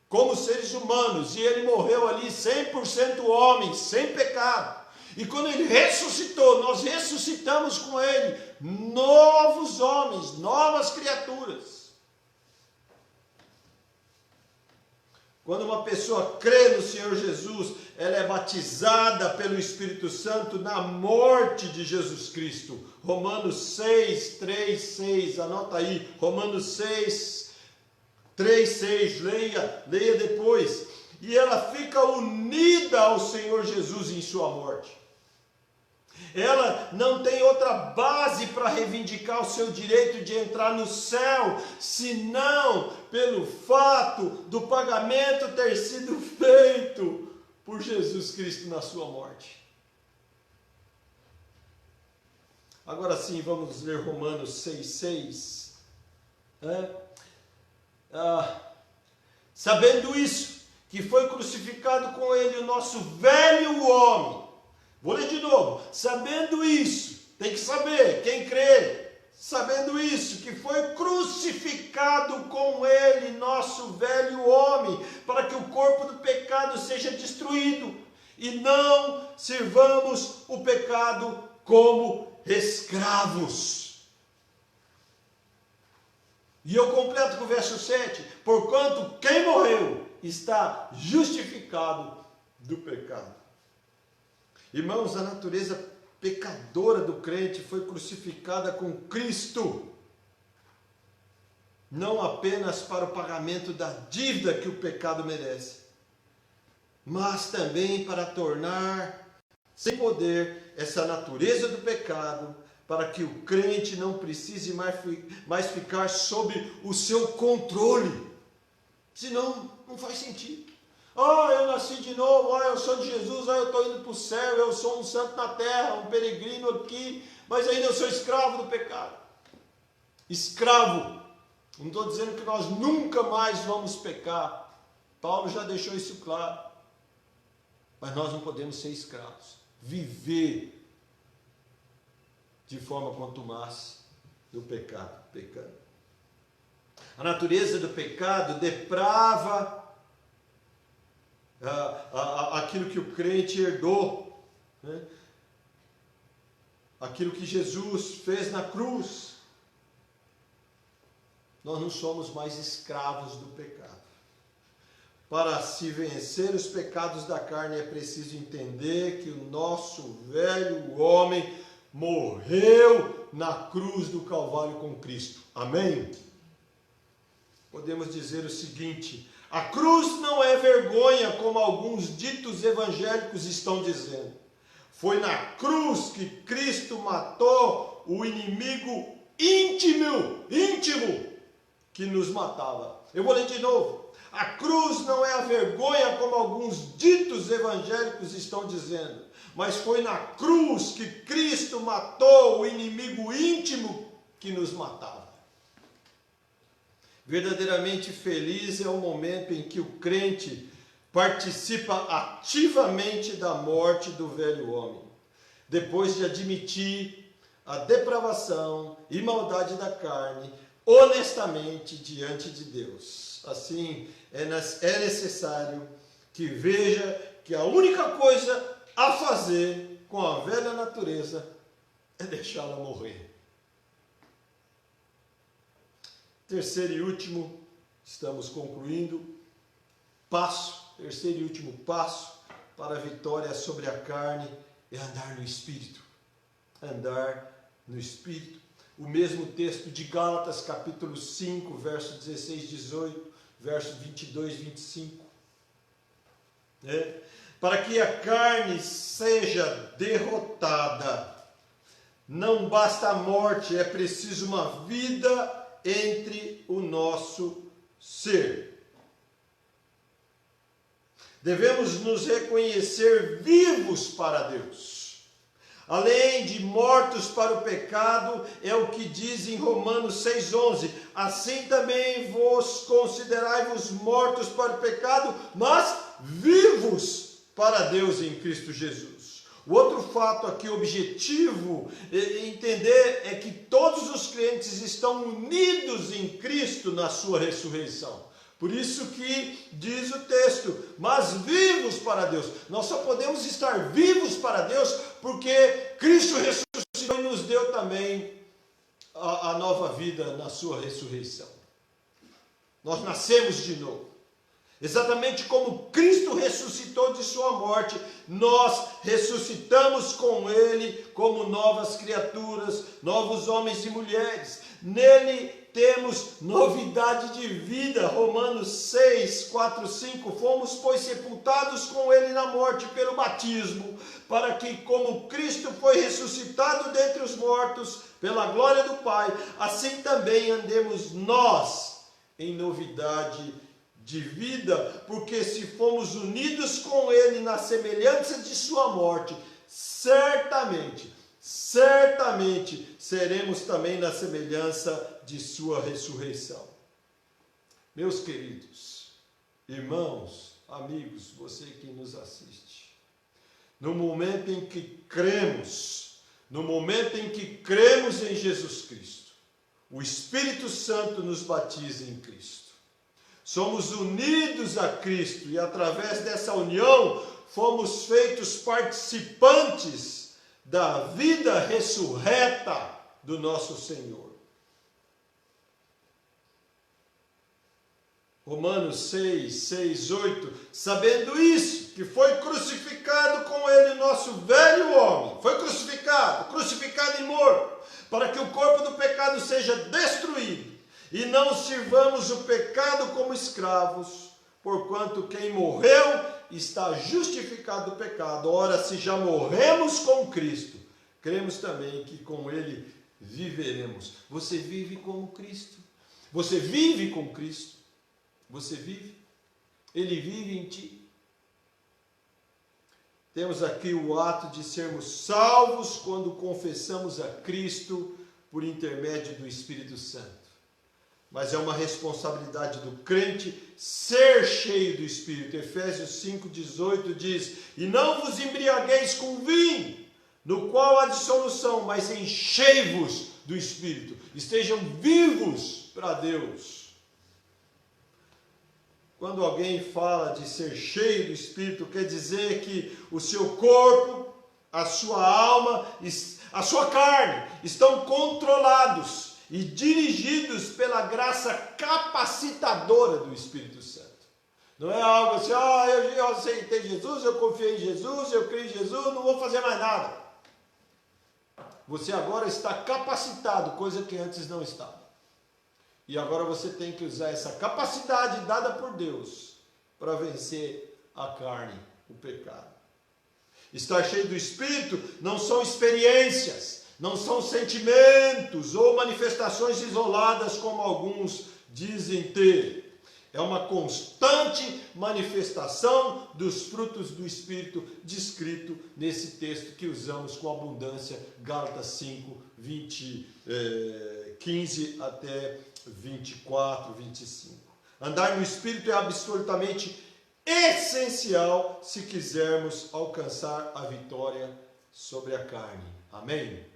A: como seres humanos, e Ele morreu ali 100% homem, sem pecado. E quando Ele ressuscitou, nós ressuscitamos com Ele, novos homens, novas criaturas. Quando uma pessoa crê no Senhor Jesus, ela é batizada pelo Espírito Santo na morte de Jesus Cristo. Romanos 6, 3, 6, anota aí, Romanos 6, 3, 6, leia depois. E ela fica unida ao Senhor Jesus em sua morte. Ela não tem outra base para reivindicar o seu direito de entrar no céu, senão pelo fato do pagamento ter sido feito por Jesus Cristo na sua morte. Agora sim, vamos ler Romanos 6,6. Sabendo isso, que foi crucificado com ele o nosso velho homem. Vou ler de novo. Sabendo isso, tem que saber, quem crê, sabendo isso, que foi crucificado com ele nosso velho homem, para que o corpo do pecado seja destruído, e não sirvamos o pecado como escravos. E eu completo com o verso 7, porquanto quem morreu está justificado do pecado. Irmãos, a natureza pecadora do crente foi crucificada com Cristo, não apenas para o pagamento da dívida que o pecado merece, mas também para tornar sem poder essa natureza do pecado, para que o crente não precise mais ficar sob o seu controle, senão não faz sentido. Eu nasci de novo, eu sou de Jesus, eu estou indo para o céu, eu sou um santo na terra, um peregrino aqui, mas ainda eu sou escravo do pecado. Escravo. Não estou dizendo que nós nunca mais vamos pecar. Paulo já deixou isso claro. Mas nós não podemos ser escravos. Viver de forma contumaz do pecado. Pecando. A natureza do pecado deprava aquilo que o crente herdou, né? Aquilo que Jesus fez na cruz. Nós não somos mais escravos do pecado. Para se vencer os pecados da carne é preciso entender que o nosso velho homem morreu na cruz do Calvário com Cristo. Amém? Podemos dizer o seguinte: a cruz não é vergonha, como alguns ditos evangélicos estão dizendo. Foi na cruz que Cristo matou o inimigo íntimo que nos matava. Eu vou ler de novo. A cruz não é a vergonha, como alguns ditos evangélicos estão dizendo, mas foi na cruz que Cristo matou o inimigo íntimo que nos matava. Verdadeiramente feliz é o momento em que o crente participa ativamente da morte do velho homem, depois de admitir a depravação e maldade da carne honestamente diante de Deus. Assim, é necessário que veja que a única coisa a fazer com a velha natureza é deixá-la morrer. Terceiro e último, estamos concluindo, terceiro e último passo para a vitória sobre a carne é andar no Espírito. Andar no Espírito. O mesmo texto de Gálatas, capítulo 5, versos 16 e 18, versos 22 e 25. Para que a carne seja derrotada, não basta a morte, é preciso uma vida entre o nosso ser. Devemos nos reconhecer vivos para Deus. Além de mortos para o pecado, é o que diz em Romanos 6,11. Assim também vos considerai-vos mortos para o pecado, mas vivos para Deus em Cristo Jesus. O outro fato aqui objetivo entender é que todos os crentes estão unidos em Cristo na sua ressurreição. Por isso que diz o texto, mas vivos para Deus. Nós só podemos estar vivos para Deus porque Cristo ressuscitou e nos deu também a nova vida na sua ressurreição. Nós nascemos de novo. Exatamente como Cristo ressuscitou de sua morte, nós ressuscitamos com Ele como novas criaturas, novos homens e mulheres. Nele temos novidade de vida. Romanos 6, 4, 5. Fomos, pois, sepultados com Ele na morte pelo batismo, para que, como Cristo foi ressuscitado dentre os mortos, pela glória do Pai, assim também andemos nós em novidade de vida, porque se fomos unidos com Ele na semelhança de sua morte, certamente seremos também na semelhança de sua ressurreição. Meus queridos, irmãos, amigos, você que nos assiste, no momento em que cremos em Jesus Cristo, o Espírito Santo nos batiza em Cristo. Somos unidos a Cristo e através dessa união fomos feitos participantes da vida ressurreta do nosso Senhor. Romanos 6, 8, sabendo isso, que foi crucificado com Ele o nosso velho homem, foi crucificado e morto, para que o corpo do pecado seja destruído, e não sirvamos o pecado como escravos, porquanto quem morreu está justificado do pecado. Ora, se já morremos com Cristo, cremos também que com Ele viveremos. Você vive como Cristo? Você vive com Cristo? Você vive? Ele vive em ti? Temos aqui o ato de sermos salvos quando confessamos a Cristo por intermédio do Espírito Santo. Mas é uma responsabilidade do crente ser cheio do Espírito. Efésios 5,18 diz: e não vos embriagueis com vinho, no qual há dissolução, mas enchei-vos do Espírito. Estejam vivos para Deus. Quando alguém fala de ser cheio do Espírito, quer dizer que o seu corpo, a sua alma, a sua carne estão controlados e dirigidos pela graça capacitadora do Espírito Santo. Não é algo assim, eu aceitei Jesus, eu confiei em Jesus, eu creio em Jesus, não vou fazer mais nada. Você agora está capacitado, coisa que antes não estava. E agora você tem que usar essa capacidade dada por Deus para vencer a carne, o pecado. Estar cheio do Espírito não são experiências, não são sentimentos ou manifestações isoladas como alguns dizem ter. É uma constante manifestação dos frutos do Espírito descrito nesse texto que usamos com abundância, Gálatas 5, 15 até 24, 25. Andar no Espírito é absolutamente essencial se quisermos alcançar a vitória sobre a carne. Amém?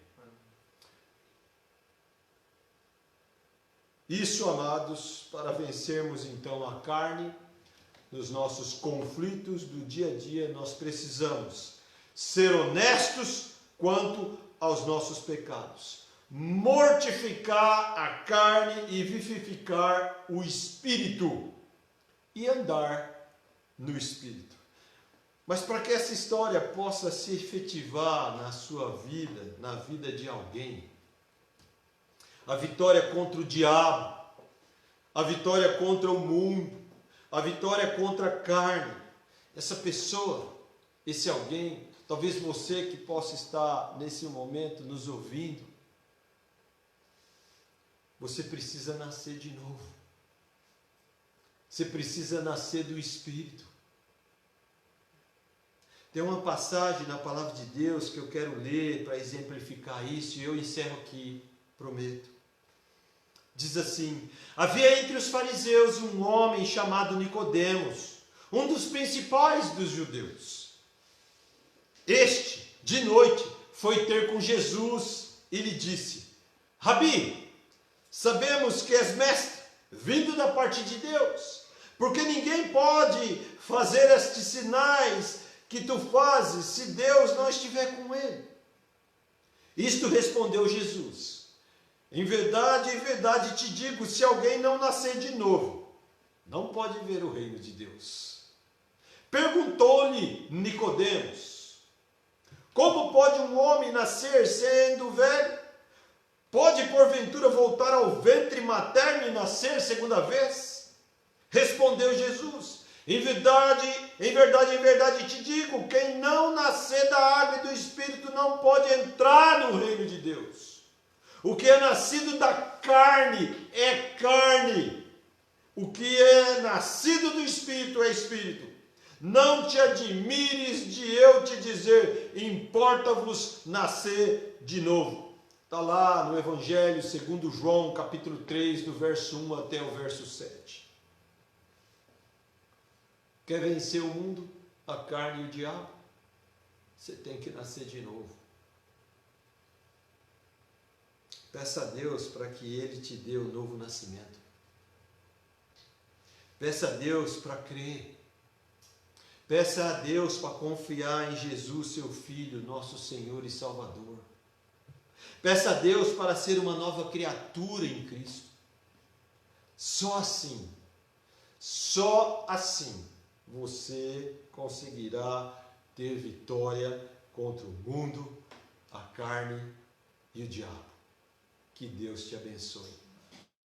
A: Isso, amados, para vencermos então a carne, nos nossos conflitos do dia a dia, nós precisamos ser honestos quanto aos nossos pecados, mortificar a carne e vivificar o Espírito e andar no Espírito. Mas para que essa história possa se efetivar na sua vida, na vida de alguém, a vitória contra o diabo, a vitória contra o mundo, a vitória contra a carne. Essa pessoa, esse alguém, talvez você que possa estar nesse momento nos ouvindo, você precisa nascer de novo. Você precisa nascer do Espírito. Tem uma passagem na palavra de Deus que eu quero ler para exemplificar isso, e eu encerro aqui, prometo. Diz assim: havia entre os fariseus um homem chamado Nicodemos, um dos principais dos judeus. Este, de noite, foi ter com Jesus e lhe disse: Rabi, sabemos que és mestre, vindo da parte de Deus, porque ninguém pode fazer estes sinais que tu fazes se Deus não estiver com ele. Isto respondeu Jesus: em verdade te digo, se alguém não nascer de novo, não pode ver o reino de Deus. Perguntou-lhe Nicodemos: como pode um homem nascer sendo velho? Pode porventura voltar ao ventre materno e nascer segunda vez? Respondeu Jesus: em verdade, em verdade, em verdade te digo, quem não nascer da água e do Espírito não pode entrar no reino de Deus. O que é nascido da carne é carne, o que é nascido do Espírito é Espírito. Não te admires de eu te dizer, importa-vos nascer de novo. Está lá no Evangelho segundo João, capítulo 3, do verso 1 até o verso 7. Quer vencer o mundo, a carne e o diabo? Você tem que nascer de novo. Peça a Deus para que Ele te dê o novo nascimento. Peça a Deus para crer. Peça a Deus para confiar em Jesus, seu Filho, nosso Senhor e Salvador. Peça a Deus para ser uma nova criatura em Cristo. Só assim, você conseguirá ter vitória contra o mundo, a carne e o diabo. Que Deus te abençoe.